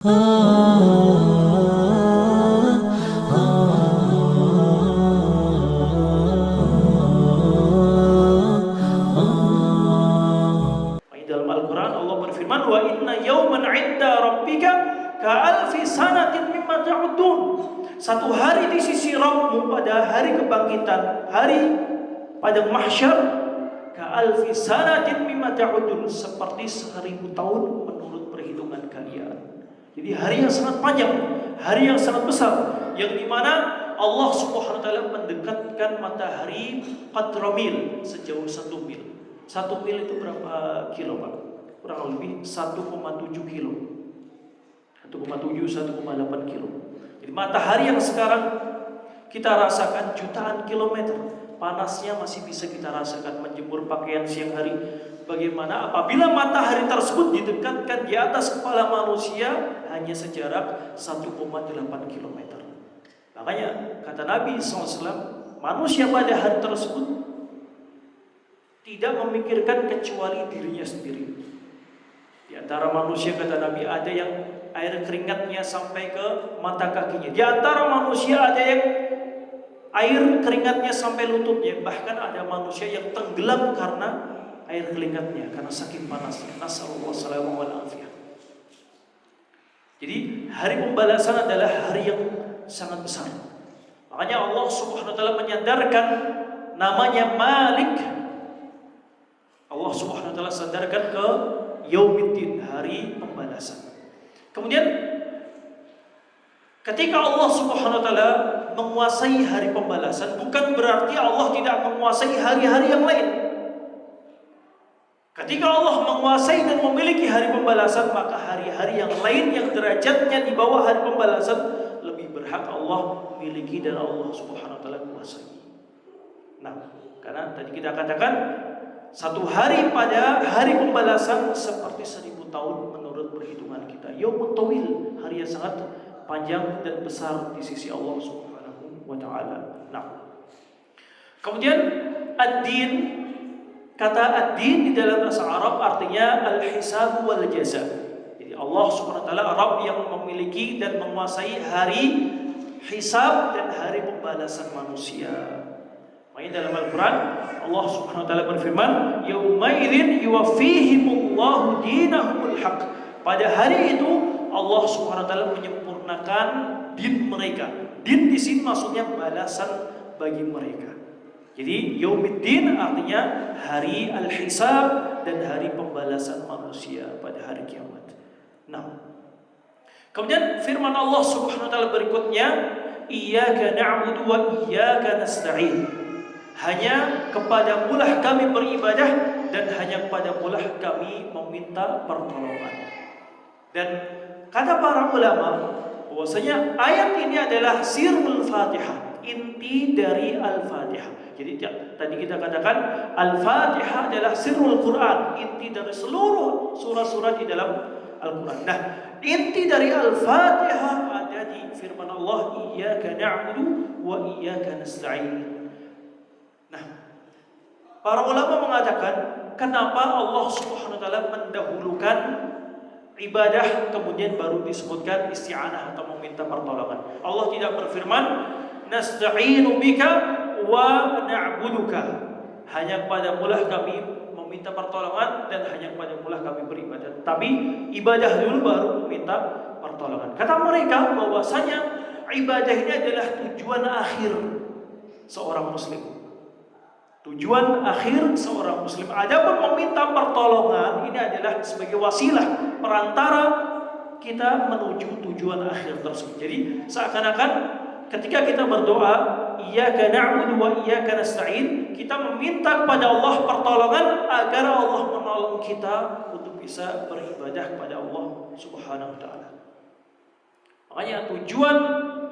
Dalam Al-Quran Allah berfirman, wa inna yawman 'inda rabbika ka'alfi sanatin mimma ta'udun. Satu hari di sisi Rabbmu pada hari kebangkitan, hari pada mahsyar, ka'alfi sanatin mimma ta'udun, seperti 1000 tahun menurut perhitungan kalian. Jadi hari yang sangat panjang, hari yang sangat besar, yang dimana Allah Subhanahu wa taala mendekatkan matahari qadramil, sejauh 1 mil. 1 mil itu berapa kilo, Pak? Kurang lebih 1,7 kilo. 1,7, 1,8 kilo. Jadi matahari yang sekarang kita rasakan jutaan kilometer, panasnya masih bisa kita rasakan menjemur pakaian siang hari. Bagaimana apabila matahari tersebut didekatkan di atas kepala manusia hanya sejarak 1,8 kilometer. Makanya kata Nabi SAW, manusia pada hari tersebut tidak memikirkan kecuali dirinya sendiri. Di antara manusia, kata Nabi, ada yang air keringatnya sampai ke mata kakinya. Di antara manusia ada yang air keringatnya sampai lututnya. Bahkan ada manusia yang tenggelam karena air keringatnya, karena saking panasnya. Nasallallahu alaihi wasallam. Jadi hari pembalasan adalah hari yang sangat besar. Makanya Allah Subhanahu wa taala menyandarkan namanya Malik. Allah Subhanahu wa taala sandarkan ke Yaumiddin, hari pembalasan. Kemudian ketika Allah Subhanahu wa taala menguasai hari pembalasan, bukan berarti Allah tidak menguasai hari-hari yang lain. Ketika Allah menguasai dan memiliki hari pembalasan, maka hari-hari yang lain yang derajatnya di bawah hari pembalasan lebih berhak Allah miliki dan Allah Subhanahu wa taala kuasai. Nah, karena tadi kita katakan satu hari pada hari pembalasan seperti 1000 tahun menurut perhitungan kita. Yaumut tawil, hari yang sangat panjang dan besar di sisi Allah Subhanahu wa taala. Nah, kemudian ad-din, kata ad-din di dalam bahasa Arab artinya al-hisab wal jaza. Jadi Allah Subhanahu wa taala Rabb yang memiliki dan menguasai hari hisab dan hari pembalasan manusia. Makanya dalam Al-Quran Allah Subhanahu wa taala berfirman, "Yauma'idzin yuwaffihimullahu dinahumul haq." Pada hari itu Allah Subhanahu wa taala menyempurnakan din mereka. Din di sini maksudnya balasan bagi mereka. Jadi Yaumiddin artinya hari al-hisab dan hari pembalasan manusia pada hari kiamat. Nah, kemudian firman Allah Subhanahu wa taala berikutnya, "Iyyaka na'budu wa iyyaka nasta'in." Hanya kepadamu lah kami beribadah dan hanya kepadamu lah kami meminta pertolongan. Dan kata para ulama bahwasanya ayat ini adalah sirrul Fatihah, inti dari Al-Fatihah. Jadi tadi kita katakan Al-Fatihah adalah sirrul Quran, inti dari seluruh surah-surah di dalam Al-Quran. Nah, inti dari Al-Fatihah ada di firman Allah, "Iyyaka na'budu wa iyyaka nasta'in." Nah, para ulama mengatakan kenapa Allah Subhanahu wa taala mendahulukan ibadah kemudian baru disebutkan isti'anah atau meminta pertolongan. Allah tidak berfirman nasta'inu bika wa na'buduka. Hanya kepadamu lah kami meminta pertolongan dan hanya kepadamu lah kami beribadah. Tapi ibadah dulu baru meminta pertolongan. Kata mereka bahwasanya ibadah ini adalah tujuan akhir seorang muslim. Tujuan akhir seorang muslim. Adapun meminta pertolongan ini adalah sebagai wasilah perantara kita menuju tujuan akhir tersebut. Jadi seakan-akan ketika kita berdoa, iyyaka na'budu wa iyyaka nasta'in, kita meminta kepada Allah pertolongan agar Allah menolong kita untuk bisa beribadah kepada Allah Subhanahu wa taala. Makanya tujuan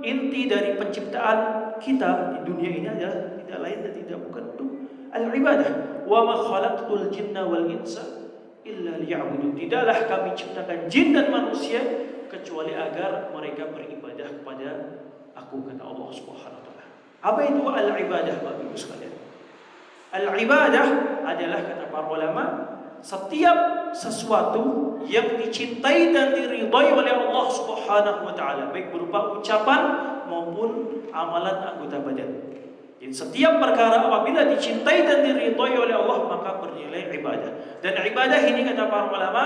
inti dari penciptaan kita di dunia ini adalah tidak lain dan tidak bukan untuk al-ibadah. Wa ma khalaqtul jinna wal insa illa liya'budun. Tidaklah kami ciptakan jin dan manusia kecuali agar mereka beribadah kepada Aku, kata Allah Subhanahu wa taala. Apa itu al-ibadah Bapak Ibu sekalian? Al-ibadah adalah kata para ulama setiap sesuatu yang dicintai dan diridhai oleh Allah Subhanahu wa taala, baik berupa ucapan maupun amalan anggota badan. Jadi setiap perkara apabila dicintai dan diridhai oleh Allah maka bernilai ibadah. Dan ibadah ini kata para ulama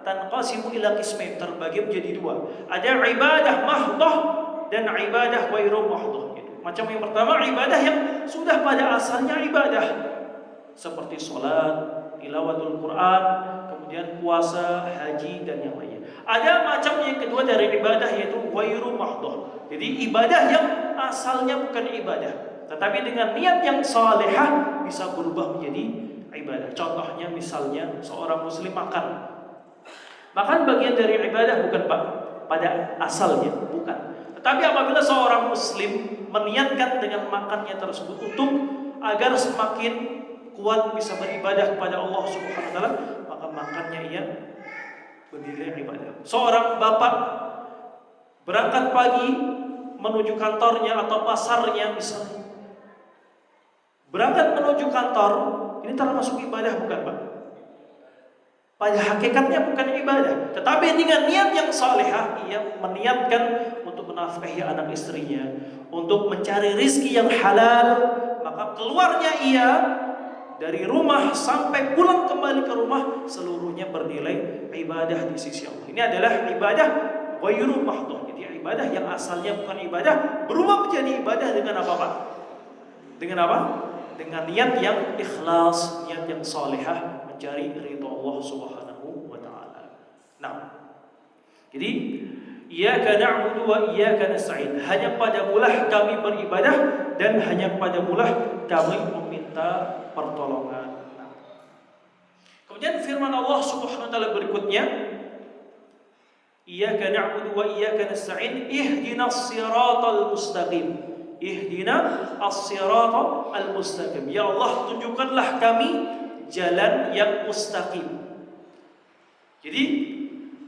tanqasimu ila qismain, terbagi menjadi dua. Ada ibadah mahdhah dan ibadah ghairu mahdhah. Macam yang pertama ibadah yang sudah pada asalnya ibadah, seperti sholat, tilawatul Quran, kemudian puasa, haji dan yang lainnya. Ada macam yang kedua dari ibadah yaitu ghairu mahdhah. Jadi ibadah yang asalnya bukan ibadah, tetapi dengan niat yang salehah bisa berubah menjadi ibadah. Contohnya misalnya seorang muslim makan. Makan bagian dari ibadah bukan Pak? Pada asalnya bukan. Tetapi apabila seorang muslim meniatkan dengan makannya tersebut untuk agar semakin kuat bisa beribadah kepada Allah Subhanahu wa taala, maka makannya ia bernilai ibadah. Seorang bapak berangkat pagi menuju kantornya atau pasarnya misalnya. Berangkat menuju kantor, ini termasuk ibadah bukan Pak? Pada hakikatnya bukan ibadah, tetapi dengan niat yang salehah ia meniatkan untuk menafkahi anak istrinya, untuk mencari rizki yang halal, maka keluarnya ia dari rumah sampai pulang kembali ke rumah seluruhnya bernilai ibadah di sisi Allah. Ini adalah ibadah ghairu mahdhah. Jadi ibadah yang asalnya bukan ibadah berubah menjadi ibadah dengan apa Pak? Dengan apa? Dengan niat yang ikhlas, niat yang salehah, mencari ridha Allah Subhanahu wa taala. Nah, jadi iyyaka na'budu wa iyyaka nasta'in. Hanya padamulah kami beribadah dan hanya padamulah kami meminta pertolongan. Nah. Kemudian firman Allah Subhanahu wa taala berikutnya, iyyaka na'budu wa iyyaka nasta'in ihdinas siratal mustaqim. Ihdinas siratal mustaqim. Ya Allah, tunjukkanlah kami jalan yang mustaqim. Jadi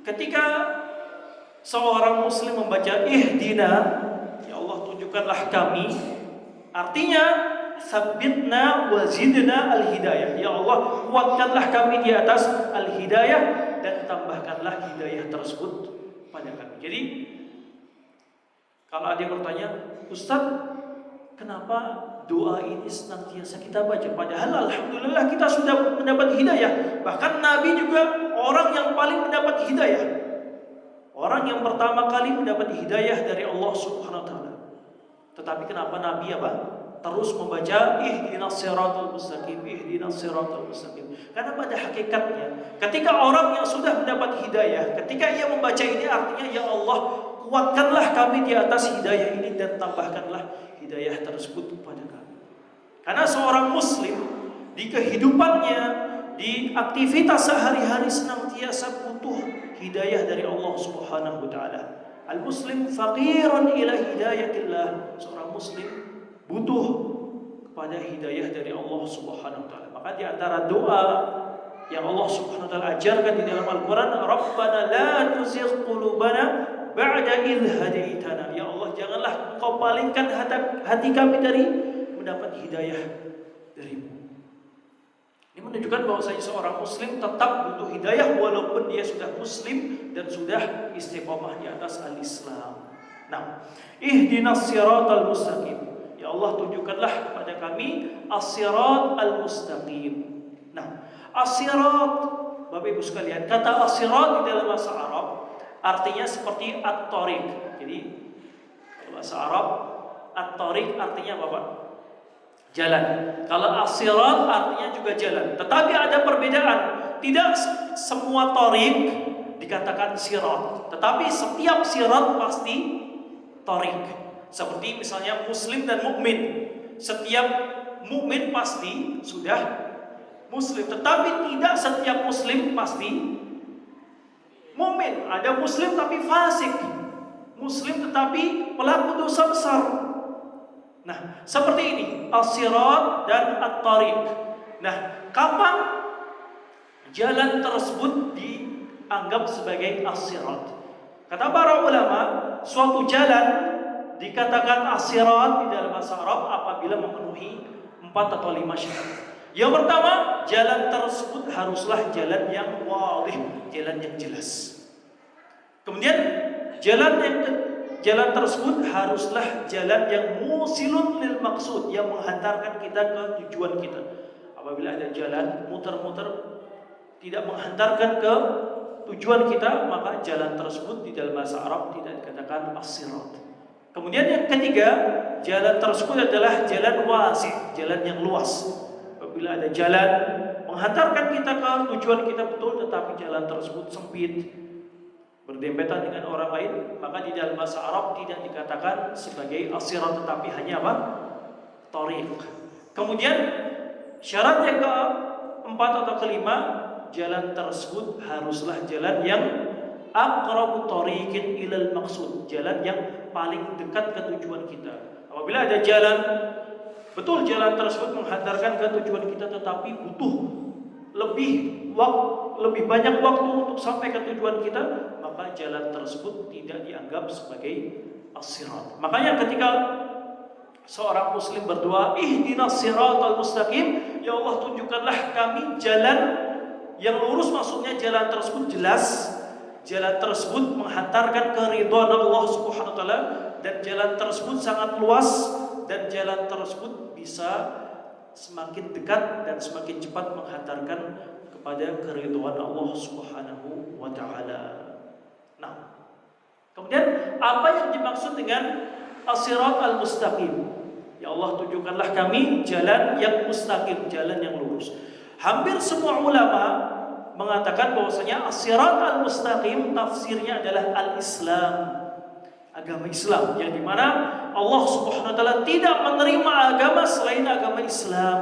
ketika seorang muslim membaca ihdina, ya Allah tunjukkanlah kami, artinya sabbitna wa zidna al-hidayah. Ya Allah kuatkanlah kami di atas al-hidayah dan tambahkanlah hidayah tersebut pada kami. Jadi kalau ada yang bertanya, Ustaz, kenapa doa ini senantiasa kita baca? Padahal alhamdulillah kita sudah mendapat hidayah. Bahkan Nabi juga orang yang paling mendapat hidayah. Orang yang pertama kali mendapat hidayah dari Allah Subhanahu wa taala. Tetapi kenapa Nabi terus membaca ihdinas siratal mustaqim, ihdinas siratal mustaqim? Karena pada hakikatnya ketika orang yang sudah mendapat hidayah, ketika ia membaca ini artinya ya Allah kuatkanlah kami di atas hidayah ini dan tambahkanlah hidayah tersebut kepada kami. Karena seorang muslim di kehidupannya, di aktivitas sehari-hari senantiasa butuh hidayah dari Allah Subhanahu wa taala. Al-muslim faqirun ila hidayatillah. Seorang muslim butuh kepada hidayah dari Allah Subhanahu wa taala. Maka di antara doa yang Allah Subhanahu wa taala ajarkan di dalam Al-Qur'an, Rabbana la tuzigh qulubana ba'da idh hadaitana. Ya Allah, janganlah Engkau palingkan hati kami dari mendapat hidayah darimu. Ini menunjukkan bahwasanya seorang muslim tetap butuh hidayah walaupun dia sudah muslim dan sudah istiqomah di atas al-Islam. Nah, ihdinas siratal mustaqim. Ya Allah, tunjukkanlah kepada kami as-sirat al-mustaqim. Nah, as-sirat, Bapak Ibu sekalian, kata as-sirat di dalam bahasa Arab artinya seperti at-tariq. Jadi bahasa Arab at-tariq artinya apa Pak? Jalan. Kalau as-sirat artinya juga jalan. Tetapi ada perbedaan. Tidak semua tariq dikatakan sirat, tetapi setiap sirat pasti tariq. Seperti misalnya muslim dan mukmin. Setiap mukmin pasti sudah muslim, tetapi tidak setiap muslim pasti mukmin. Ada muslim tapi fasik, muslim tetapi pelaku dosa besar. Nah, seperti ini as-sirat dan at-tariq. Nah, kapan jalan tersebut dianggap sebagai as-sirat? Kata para ulama, suatu jalan dikatakan as-sirat di dalam bahasa Arab apabila memenuhi 4 atau 5 syarat. Yang pertama, jalan tersebut haruslah jalan yang wadih, jalan yang jelas. Kemudian jalan tersebut haruslah jalan yang musilun lil maksud, yang menghantarkan kita ke tujuan kita. Apabila ada jalan muter-muter tidak menghantarkan ke tujuan kita, maka jalan tersebut di dalam bahasa Arab tidak dikatakan as-sirat. Kemudian yang ketiga, jalan tersebut adalah jalan wasi', jalan yang luas. Apabila ada jalan menghantarkan kita ke tujuan kita betul, tetapi jalan tersebut sempit, berdempetan dengan orang lain, maka di dalam bahasa Arab tidak dikatakan sebagai as-sirat, tetapi hanya apa? Thariq. Kemudian syarat yang keempat atau kelima, jalan tersebut haruslah jalan yang aqrabu thariqin ilal maqsud, jalan yang paling dekat ke tujuan kita. Apabila ada jalan, betul jalan tersebut menghantarkan ke tujuan kita, tetapi butuh lebih banyak waktu untuk sampai ke tujuan kita, maka jalan tersebut tidak dianggap sebagai as-sirat. Makanya ketika seorang muslim berdoa, ihdinas siratal mustaqim, ya Allah tunjukkanlah kami jalan yang lurus, maksudnya jalan tersebut jelas, jalan tersebut menghantarkan keridhaan Allah Subhanahu wa taala, dan jalan tersebut sangat luas, dan jalan tersebut bisa semakin dekat dan semakin cepat menghantarkan kepada keridhaan Allah Subhanahu wa taala. Nah, kemudian apa yang dimaksud dengan as-sirat al-mustaqim? Ya Allah tunjukkanlah kami jalan yang mustaqim, jalan yang lurus. Hampir semua ulama mengatakan bahwasanya as-sirat al-mustaqim tafsirnya adalah al-Islam, agama Islam, yang dimana Allah Subhanahu wa taala tidak menerima agama selain agama Islam.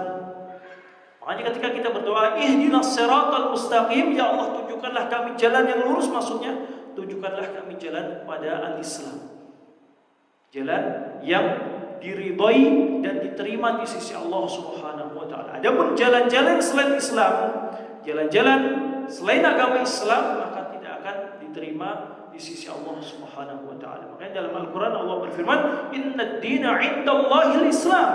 Makanya ketika kita berdoa ihdinas siratal mustaqim, ya Allah tunjukkanlah kami jalan yang lurus, maksudnya tunjukkanlah kami jalan pada al-Islam, jalan yang diridhai dan diterima di sisi Allah Subhanahu wa taala. Adapun jalan-jalan selain Islam, jalan-jalan selain agama Islam, maka tidak akan diterima di sisi Allah Subhanahu wa taala. Makanya dalam Al-Qur'an Allah berfirman, "Innad dina 'indallahil Islam."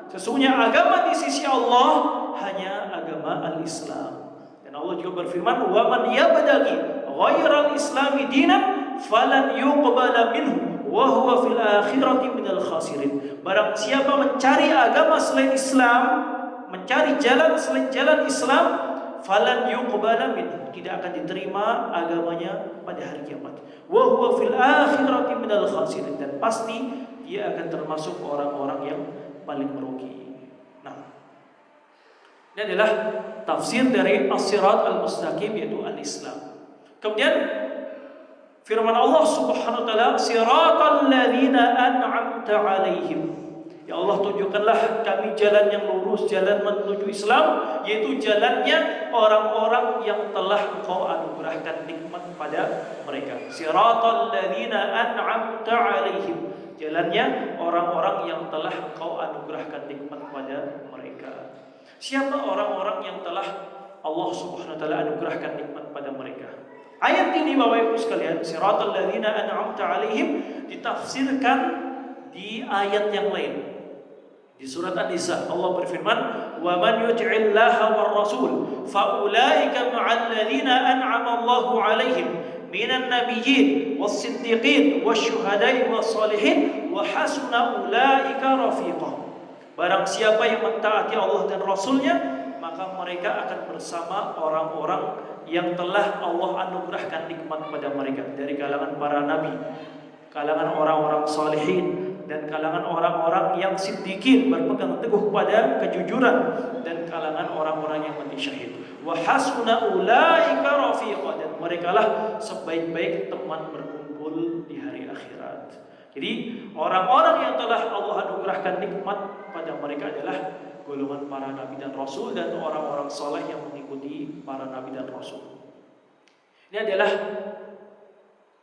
Sesungguhnya agama di sisi Allah hanya agama al-Islam. Dan Allah juga berfirman, "Wa man yabtaghi ghairal islami dinan falan yuqbala minhu wa huwa fil akhirati minal khasirin." Barang siapa mencari agama selain Islam, mencari jalan selain jalan Islam, falan yuqbala minhu, tidak akan diterima agamanya pada hari kiamat. Wa huwa fil akhirati minal khasirin, dan pasti dia akan termasuk orang-orang yang paling merugi. Nah, ini adalah tafsir dari as-sirat al-mustaqim, yaitu al-Islam. Kemudian firman Allah Subhanahu wa taala, siratal ladzina an'amta 'alaihim. Ya Allah tunjukkanlah kami jalan yang lurus, jalan menuju Islam, yaitu jalannya orang-orang yang telah Engkau anugerahkan nikmat pada mereka. Siratal ladzina an'amta 'alaihim, jalannya orang-orang yang telah Engkau anugerahkan nikmat pada mereka. Siapa orang-orang yang telah Allah Subhanahu wa taala anugerahkan nikmat pada mereka? Ayat ini Bapak Ibu sekalian, siratal ladzina an'amta 'alaihim, ditafsirkan di ayat yang lain. Di surat An-Nisa Allah berfirman, "Wa man yuti'illaha war rasul fa ulaika ma'al ladzina an'ama Allahu 'alaihim minan nabiyyin was siddiqin wasyuhada'i was shalihin wa hasuna ulaika rafiqa." Barang siapa yang mentaati Allah dan Rasulnya, maka mereka akan bersama orang-orang yang telah Allah anugerahkan nikmat pada mereka dari kalangan para nabi, kalangan orang-orang salihin, dan kalangan orang-orang yang siddiqin, berpegang teguh pada kejujuran, dan kalangan orang-orang yang mati syahid. Wa hasuna ulaika rafiqa, dan merekalah sebaik-baik teman berkumpul di hari akhirat. Jadi orang-orang yang telah Allah anugerahkan nikmat pada mereka adalah golongan para nabi dan rasul, dan orang-orang saleh yang mengikuti para nabi dan rasul. Ini adalah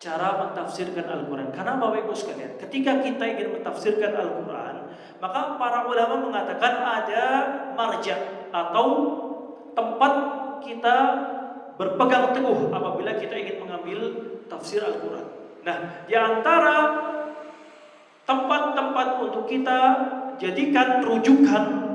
cara mentafsirkan Al-Quran. Karena Bapak Ibu sekalian, ketika kita ingin mentafsirkan Al-Quran, maka para ulama mengatakan ada marja atau tempat kita berpegang teguh apabila kita ingin mengambil tafsir Al-Quran. Nah, di antara tempat-tempat untuk kita jadikan rujukan